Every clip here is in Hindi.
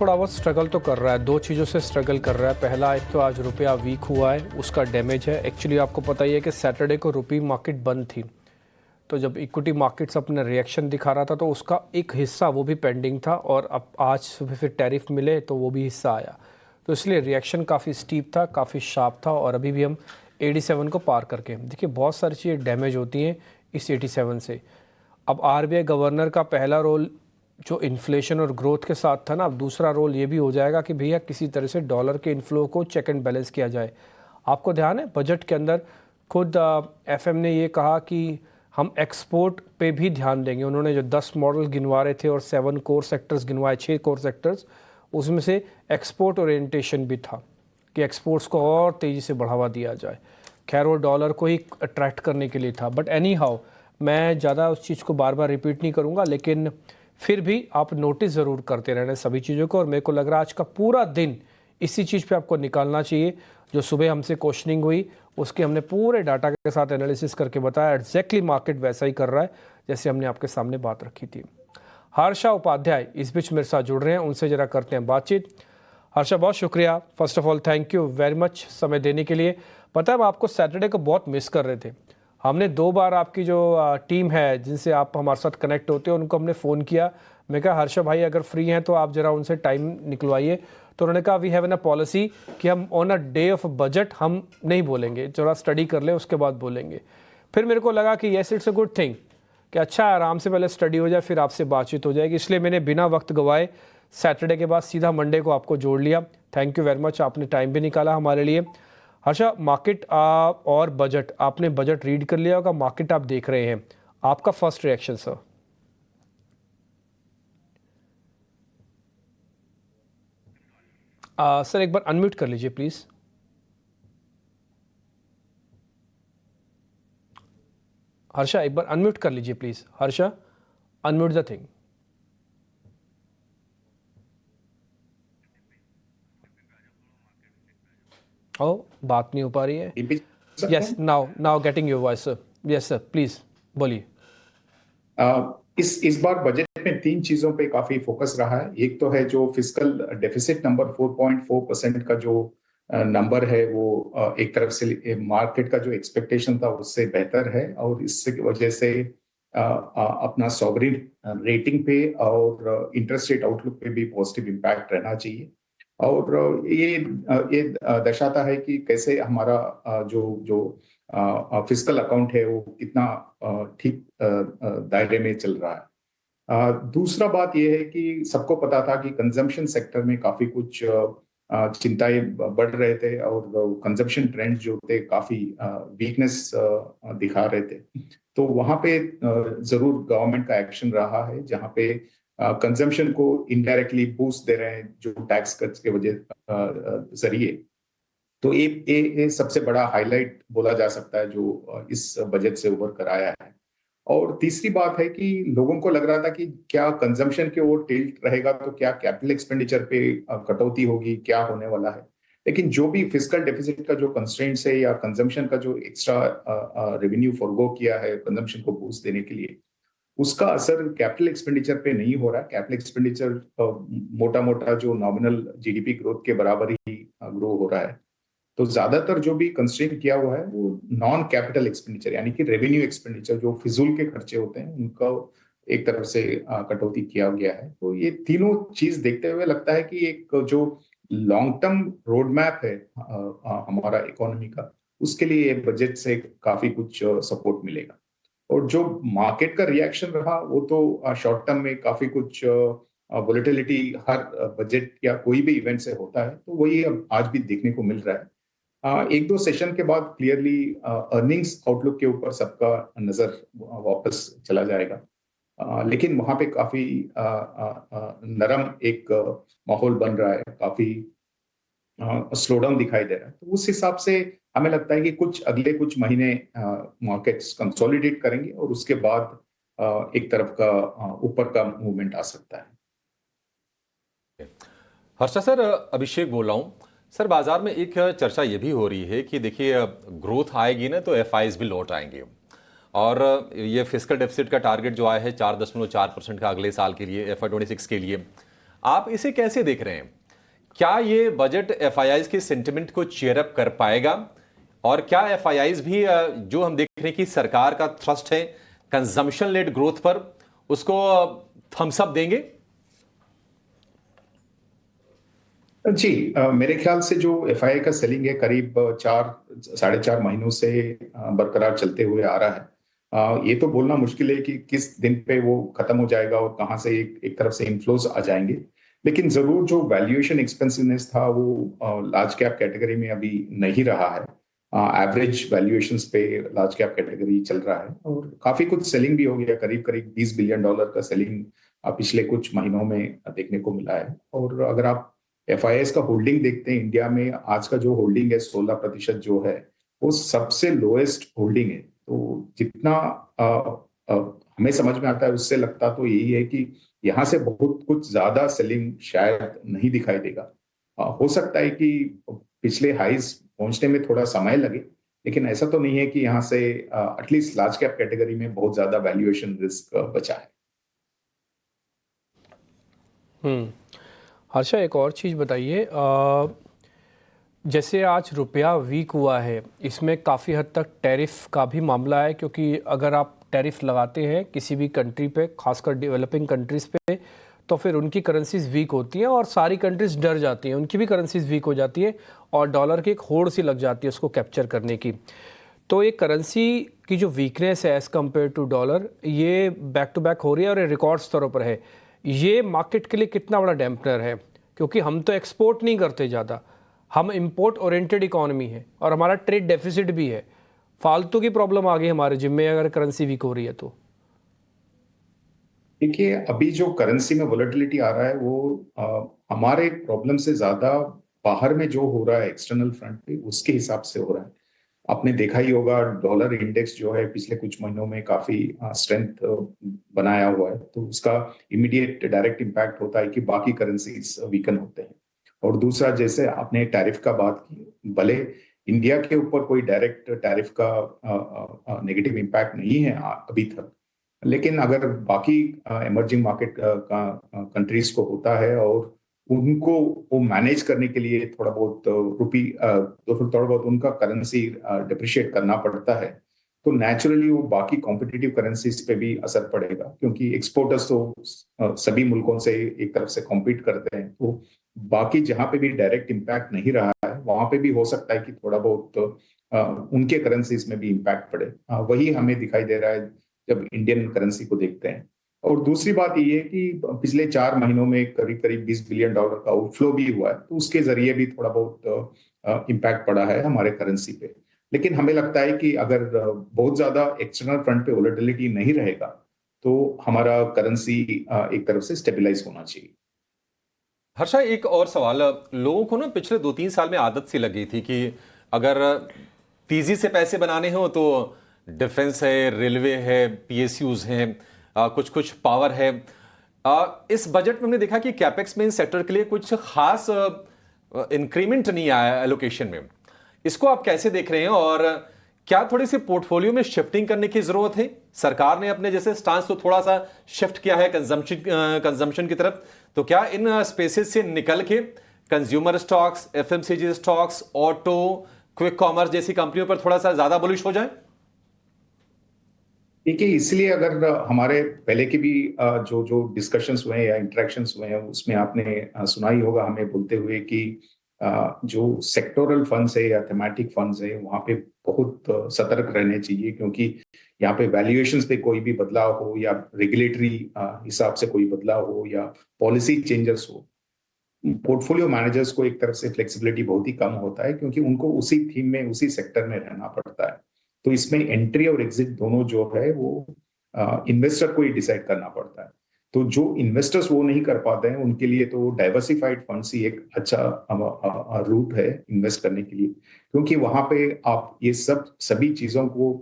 थोड़ा बहुत स्ट्रगल तो कर रहा है, दो चीज़ों से स्ट्रगल कर रहा है। पहला, एक तो आज रुपया वीक हुआ है, उसका डैमेज है। एक्चुअली आपको पता ही है कि सैटरडे को रुपी मार्केट बंद थी, तो जब इक्विटी मार्केट्स अपना रिएक्शन दिखा रहा था तो उसका एक हिस्सा वो भी पेंडिंग था, और अब आज सुबह फिर टैरिफ मिले तो वो भी हिस्सा आया, तो इसलिए रिएक्शन काफ़ी स्टीप था, काफ़ी शार्प था। और अभी भी हम 87 को पार करके, देखिए बहुत सारी चीज़ें डैमेज होती हैं इस 87 से। अब आरबीआई गवर्नर का पहला रोल जो इन्फ्लेशन और ग्रोथ के साथ था ना, अब दूसरा रोल ये भी हो जाएगा कि भैया किसी तरह से डॉलर के इन्फ्लो को चेक एंड बैलेंस किया जाए। आपको ध्यान है बजट के अंदर खुद एफएम ने ये कहा कि हम एक्सपोर्ट पे भी ध्यान देंगे। उन्होंने जो 10 मॉडल गिनवा रहे थे और 7 कोर सेक्टर्स गिनवाए, 6 कोर सेक्टर्स, उसमें से एक्सपोर्ट ओरिएंटेशन भी था कि एक्सपोर्ट्स को और तेज़ी से बढ़ावा दिया जाए। खैर वो डॉलर को ही अट्रैक्ट करने के लिए था, बट एनी हाउ मैं ज़्यादा उस चीज़ को बार बार रिपीट नहीं करूँगा, लेकिन फिर भी आप नोटिस ज़रूर करते रहना सभी चीज़ों को। और मेरे को लग रहा है आज का पूरा दिन इसी चीज़ पे आपको निकालना चाहिए। जो सुबह हमसे क्वेश्चनिंग हुई उसके हमने पूरे डाटा के साथ एनालिसिस करके बताया, एग्जैक्टली मार्केट वैसा ही कर रहा है जैसे हमने आपके सामने बात रखी थी। हर्षा उपाध्याय इस बीच मेरे साथ जुड़ रहे हैं, उनसे ज़रा करते हैं बातचीत। हर्षा, बहुत शुक्रिया, first of all thank you very much समय देने के लिए। पता है, हम आपको सैटरडे को बहुत मिस कर रहे थे। हमने 2 बार आपकी जो टीम है जिनसे आप हमारे साथ कनेक्ट होते हैं उनको हमने फ़ोन किया। मैं कहा हर्षा भाई अगर फ्री हैं तो आप ज़रा उनसे टाइम निकलवाइए, तो उन्होंने कहा we have an a policy कि हम on a day of budget हम नहीं बोलेंगे, थोड़ा स्टडी कर ले उसके बाद बोलेंगे। फिर मेरे को लगा कि yes it's a good thing कि अच्छा आराम से पहले स्टडी हो जाए फिर आपसे बातचीत हो जाएगी, इसलिए मैंने बिना वक्त गवाए सैटरडे के बाद सीधा मंडे को आपको जोड़ लिया। थैंक यू वेरी मच, आपने टाइम भी निकाला हमारे लिए। हर्षा, मार्केट और बजट, आपने बजट रीड कर लिया होगा, मार्केट आप देख रहे हैं, आपका फर्स्ट रिएक्शन सर? सर एक बार अनम्यूट कर लीजिए प्लीज़। हर्षा एक बार अनम्यूट कर लीजिए please. Harsha, unmute the thing. ओ, बात नहीं हो पा रही है। रिपीट कर सकते यस, हैं? Now now getting your voice sir. Yes sir, please बोलिए। इस बार बजट में तीन चीजों पे काफी फोकस रहा है। एक तो है जो फिस्कल डेफिसिट नंबर 4.4% का जो नंबर है वो एक तरफ से मार्केट का जो एक्सपेक्टेशन था उससे बेहतर है, और इससे वजह से अपना सॉवरिन रेटिंग पे और इंटरेस्ट रेट आउटलुक पे भी पॉजिटिव इम्पैक्ट रहना चाहिए। और ये दर्शाता है कि कैसे हमारा जो जो फिस्कल अकाउंट है वो कितना ठीक दायरे में चल रहा है। दूसरा बात यह है कि सबको पता था कि कंजम्पशन सेक्टर में काफी कुछ चिंताएं बढ़ रहे थे, और कंजम्पशन ट्रेंड जो थे काफी वीकनेस दिखा रहे थे। तो वहां पे जरूर गवर्नमेंट का एक्शन रहा है, जहां पे कंजम्पशन को इनडायरेक्टली बूस्ट दे रहे हैं जो टैक्स कट्स के वजह जरिए। तो ये सबसे बड़ा हाईलाइट बोला जा सकता है जो इस बजट से उभर कर आया है। और तीसरी बात है कि लोगों को लग रहा था कि क्या कंजम्पशन के ओर टिल्ट रहेगा, तो क्या कैपिटल एक्सपेंडिचर पे कटौती होगी, क्या होने वाला है। लेकिन जो भी फिस्कल डेफिसिट का जो कंस्ट्रेंट्स है या कंजम्पशन का जो एक्स्ट्रा रेवेन्यू फॉरगो किया है कंजम्पशन को बूस्ट देने के लिए, उसका असर कैपिटल एक्सपेंडिचर पे नहीं हो रहा है। कैपिटल एक्सपेंडिचर मोटा मोटा जो नॉमिनल जीडीपी ग्रोथ के बराबर ही ग्रो हो रहा है। तो ज्यादातर जो भी कंस्ट्रेंट किया हुआ है वो नॉन कैपिटल एक्सपेंडिचर यानी कि रेवेन्यू एक्सपेंडिचर, जो फिजूल के खर्चे होते हैं उनका एक तरफ से कटौती किया गया है। तो ये तीनों चीज देखते हुए लगता है कि एक जो लॉन्ग टर्म रोड मैप है हमारा इकोनॉमी का, उसके लिए ये बजट से काफी कुछ सपोर्ट मिलेगा। और जो मार्केट का रिएक्शन रहा वो तो शॉर्ट टर्म में काफी कुछ वोलेटिलिटी हर बजट या कोई भी इवेंट से होता है, तो वही अब आज भी देखने को मिल रहा है। एक दो सेशन के बाद क्लियरली अर्निंग्स आउटलुक के ऊपर सबका नजर वापस चला जाएगा। लेकिन वहां पे काफी नरम एक माहौल बन रहा है, काफी स्लो डाउन दिखाई दे रहा है। तो उस हिसाब से हमें लगता है कि अगले कुछ महीने मार्केट्स कंसोलिडेट करेंगे, और उसके बाद एक तरफ का ऊपर का मूवमेंट आ सकता है। हर्षा सर, अभिषेक बोल रहा हूँ सर। बाजार में एक चर्चा ये भी हो रही है कि देखिए ग्रोथ आएगी ना तो एफआईज भी लौट आएंगे, और ये फिस्कल डेफिसिट का टारगेट जो आया है 4.4% का अगले साल के लिए FY 26 के लिए, आप इसे कैसे देख रहे हैं? क्या ये बजट एफआईआईज के सेंटिमेंट को चीयर अप कर पाएगा? और क्या एफआईआईज भी जो हम देख रहे हैं कि सरकार का थ्रस्ट है कंजम्पशन लेड ग्रोथ पर, उसको थम्स अप देंगे? जी, मेरे ख्याल से जो एफआईआई का सेलिंग है करीब 4 साढ़े 4 महीनों से बरकरार चलते हुए आ रहा है। ये तो बोलना मुश्किल है कि किस दिन पे वो खत्म हो जाएगा और कहाँ से एक तरफ से इन्फ्लोज आ जाएंगे। लेकिन जरूर जो वैल्यूएशन एक्सपेंसिवनेस था वो लार्ज कैप कैटेगरी में अभी नहीं रहा है। एवरेज वैल्यूएशंस पे लार्ज कैप कैटेगरी चल रहा है और काफी कुछ सेलिंग भी हो गया। करीब करीब $20 बिलियन का सेलिंग पिछले कुछ महीनों में देखने को मिला है। और अगर आप एफआईएस का होल्डिंग देखते हैं इंडिया में, आज का जो होल्डिंग है 16% जो है वो सबसे लोएस्ट होल्डिंग है। तो जितना अ, अ, हमें समझ में आता है उससे लगता तो यही है कि यहाँ से बहुत कुछ ज्यादा सेलिंग शायद नहीं दिखाई देगा। हो सकता है कि पिछले हाईज पहुंचने में थोड़ा समय लगे, लेकिन ऐसा तो नहीं है कि यहाँ से एटलीस्ट लार्ज कैप कैटेगरी में बहुत ज्यादा वैल्यूएशन रिस्क बचा है। हम्म। हर्षा, एक और चीज़ बताइए, जैसे आज रुपया वीक हुआ है, इसमें काफ़ी हद तक टैरिफ का भी मामला है, क्योंकि अगर आप टैरिफ लगाते हैं किसी भी कंट्री पे, खासकर डेवलपिंग कंट्रीज़ पे, तो फिर उनकी करेंसीज वीक होती हैं और सारी कंट्रीज डर जाती हैं, उनकी भी करेंसीज वीक हो जाती है और डॉलर की एक होड़ सी लग जाती है उसको कैप्चर करने की। तो ये करेंसी की जो वीकनेस है एज़ कम्पेयर टू डॉलर, ये बैक टू बैक हो रही है और ये रिकॉर्ड स्तरों पर है। ये मार्केट के लिए कितना बड़ा डैम्पनर है? क्योंकि हम तो एक्सपोर्ट नहीं करते ज़्यादा, हम इंपोर्ट ओरिएंटेड इकोनॉमी है और हमारा ट्रेड डेफिसिट भी है। फालतू की प्रॉब्लम आ गई हमारे जिम्मे अगर करेंसी वीक हो रही है तो। देखिए, अभी जो करेंसी में वोलेटिलिटी आ रहा है वो हमारे प्रॉब्लम से ज्यादा बाहर में जो हो रहा है एक्सटर्नल फ्रंट पे उसके हिसाब से हो रहा है। आपने देखा ही होगा डॉलर इंडेक्स जो है पिछले कुछ महीनों में काफी स्ट्रेंथ बनाया हुआ है, तो उसका इमीडिएट डायरेक्ट इम्पैक्ट होता है कि बाकी करेंसीज वीकन होते हैं। और दूसरा, जैसे आपने टैरिफ का बात की, भले इंडिया के ऊपर कोई डायरेक्ट टैरिफ का नेगेटिव इम्पैक्ट नहीं है अभी तक, लेकिन अगर बाकी इमर्जिंग मार्केट का कंट्रीज को होता है और उनको वो मैनेज करने के लिए थोड़ा बहुत तो फिर थोड़ा बहुत उनका करेंसी डिप्रिशिएट करना पड़ता है, तो नेचुरली वो बाकी कॉम्पिटिटिव करेंसीज पे भी असर पड़ेगा, क्योंकि एक्सपोर्टर्स तो सभी मुल्कों से एक तरफ से कॉम्पीट करते हैं। तो बाकी जहां पे भी डायरेक्ट इम्पैक्ट नहीं रहा है वहां पे भी हो सकता है कि थोड़ा बहुत उनके करेंसीज में भी इम्पैक्ट पड़े। वही हमें दिखाई दे रहा है जब इंडियन करेंसी को देखते हैं। और दूसरी बात ये है कि पिछले 4 महीनों में करीब करीब $20 बिलियन का आउटफ्लो भी हुआ है, तो उसके जरिए भी थोड़ा बहुत इम्पैक्ट पड़ा है हमारे करेंसी पे। लेकिन हमें लगता है कि अगर बहुत ज्यादा एक्सटर्नल फ्रंट पे वोलेटिलिटी नहीं रहेगा तो हमारा करेंसी एक तरफ से स्टेबलाइज होना चाहिए। हर्षा, एक और सवाल। लोगों को ना पिछले 2-3 साल में आदत सी लग गई थी कि अगर तेजी से पैसे बनाने हो तो डिफेंस है, रेलवे है, पीएसयूज हैं, कुछ कुछ पावर है। इस बजट में हमने देखा कि कैपेक्स में इन सेक्टर के लिए कुछ खास इंक्रीमेंट नहीं आया एलोकेशन में। इसको आप कैसे देख रहे हैं और क्या थोड़ी सी पोर्टफोलियो में शिफ्टिंग करने की जरूरत है? सरकार ने अपने जैसे स्टांस को थोड़ा सा शिफ्ट किया है कंजम्पशन की तरफ, तो क्या इन स्पेसेस से निकल के consumer stocks, FMCG stocks, auto, quick commerce जैसी कंपनियों पर थोड़ा सा ज्यादा बुलिश हो जाए? देखिए, इसलिए अगर हमारे पहले के भी जो जो डिस्कशंस हुए हैं या इंटरेक्शंस हुए हैं उसमें आपने सुना ही होगा हमें बोलते हुए कि जो सेक्टोरल फंड्स है या थेमैटिक फंड्स है वहां पे बहुत सतर्क रहने चाहिए, क्योंकि यहाँ पे वैल्यूएशंस पे कोई भी बदलाव हो या रेगुलेटरी हिसाब से कोई बदलाव हो या पॉलिसी चेंजेस हो, पोर्टफोलियो मैनेजर्स को एक तरफ से फ्लेक्सिबिलिटी बहुत ही कम होता है, क्योंकि उनको उसी थीम में उसी सेक्टर में रहना पड़ता है। तो इसमें एंट्री और एग्जिट दोनों जो है वो इन्वेस्टर को ही डिसाइड करना पड़ता है। तो जो इन्वेस्टर्स वो नहीं कर पाते हैं उनके लिए तो डाइवर्सिफाइड फंड्स ही एक अच्छा रूट है इन्वेस्ट करने के लिए, क्योंकि वहां पे आप ये सभी चीजों को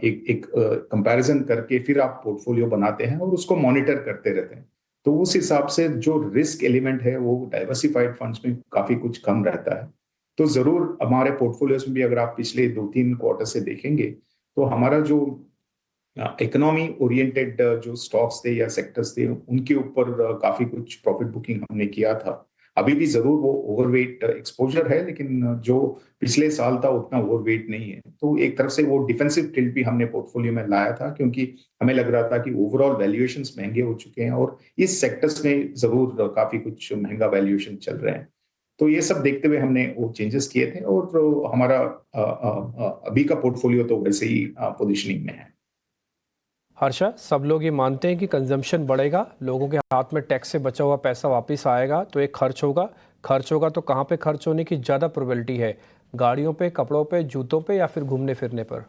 एक एक कंपैरिजन करके फिर आप पोर्टफोलियो बनाते हैं और उसको मॉनिटर करते रहते हैं। तो उस हिसाब से जो रिस्क एलिमेंट है वो डाइवर्सिफाइड फंड्स में काफी कुछ कम रहता है। तो जरूर हमारे पोर्टफोलियोज में भी अगर आप पिछले 2-3 क्वार्टर से देखेंगे तो हमारा जो इकोनॉमी ओरिएंटेड जो स्टॉक्स थे या सेक्टर्स थे उनके ऊपर काफी कुछ प्रॉफिट बुकिंग हमने किया था। अभी भी जरूर वो ओवरवेट एक्सपोजर है, लेकिन जो पिछले साल था उतना ओवरवेट नहीं है। तो एक तरफ से वो डिफेंसिव टिल्ट भी हमने पोर्टफोलियो में लाया था, क्योंकि हमें लग रहा था कि ओवरऑल वैल्यूएशंस महंगे हो चुके हैं और इस सेक्टर्स में जरूर काफी कुछ महंगा वैल्यूएशन चल रहे हैं। तो ये सब देखते हुए हमने वो चेंजेस किए थे और हमारा अभी का पोर्टफोलियो तो वैसे ही पोजिशनिंग में है। हर्षा, सब लोग ये मानते हैं कि कंजम्पशन बढ़ेगा, लोगों के हाथ में टैक्स से बचा हुआ पैसा वापस आएगा तो एक खर्च होगा तो कहाँ पे खर्च होने की ज़्यादा प्रोबेबिलिटी है? गाड़ियों पे, कपड़ों पे, जूतों पे या फिर घूमने फिरने पर?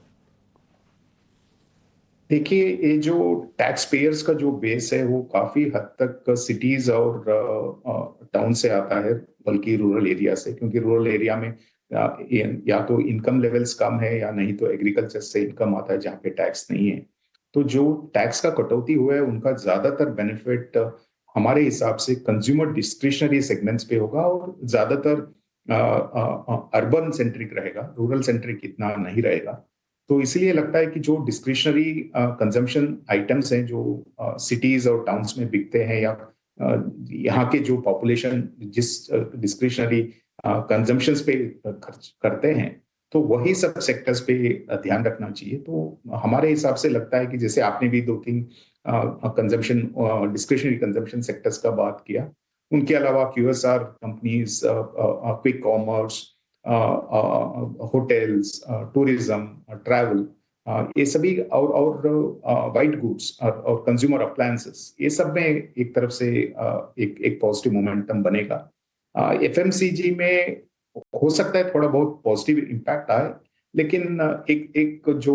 देखिए, ये जो टैक्स पेयर्स का जो बेस है वो काफी हद तक सिटीज और टाउन से आता है, बल्कि रूरल एरिया से, क्योंकि रूरल एरिया में या तो इनकम लेवल्स कम है या नहीं तो एग्रीकल्चर से इनकम आता है जहाँ पे टैक्स नहीं है। तो जो टैक्स का कटौती हुआ है उनका ज्यादातर बेनिफिट हमारे हिसाब से कंज्यूमर डिस्क्रिशनरी सेगमेंट्स पे होगा और ज्यादातर अर्बन सेंट्रिक रहेगा, रूरल सेंट्रिक इतना नहीं रहेगा। तो इसलिए लगता है कि जो डिस्क्रिशनरी कंजम्पशन आइटम्स हैं जो सिटीज और टाउन्स में बिकते हैं या यहाँ के जो पॉपुलेशन जिस डिस्क्रिशनरी कंजम्पशंस पे खर्च करते हैं, तो वही सब सेक्टर्स पे ध्यान रखना चाहिए। तो हमारे हिसाब से लगता है कि जैसे आपने भी 2-3 कंजम्पशन डिस्क्रिशनरी कंजम्पशन सेक्टर्स का बात किया, उनके अलावा QSR companies, quick commerce, hotels, tourism, travel, ये सभी और वाइट गुड्स और कंज्यूमर अप्लायंसेस, ये सब में एक तरफ से एक पॉजिटिव मोमेंटम बनेगा। एफएमसीजी में हो सकता है थोड़ा बहुत पॉजिटिव इम्पैक्ट आए, लेकिन एक जो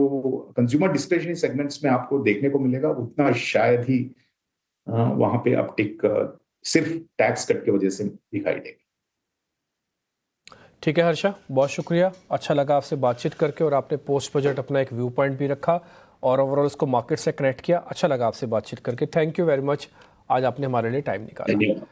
कंज्यूमर डिस्क्रिशनरी सेगमेंट्स में आपको देखने को मिलेगा उतना शायद ही वहां पे अपटिक सिर्फ टैक्स कट की वजह से दिखाई देगी। ठीक है हर्षा, बहुत शुक्रिया। अच्छा लगा आपसे बातचीत करके और आपने पोस्ट बजट अपना एक व्यू पॉइंट भी रखा और ओवरऑल उसको मार्केट से कनेक्ट किया। अच्छा लगा आपसे बातचीत करके। थैंक यू वेरी मच, आज आपने हमारे लिए टाइम निकाला।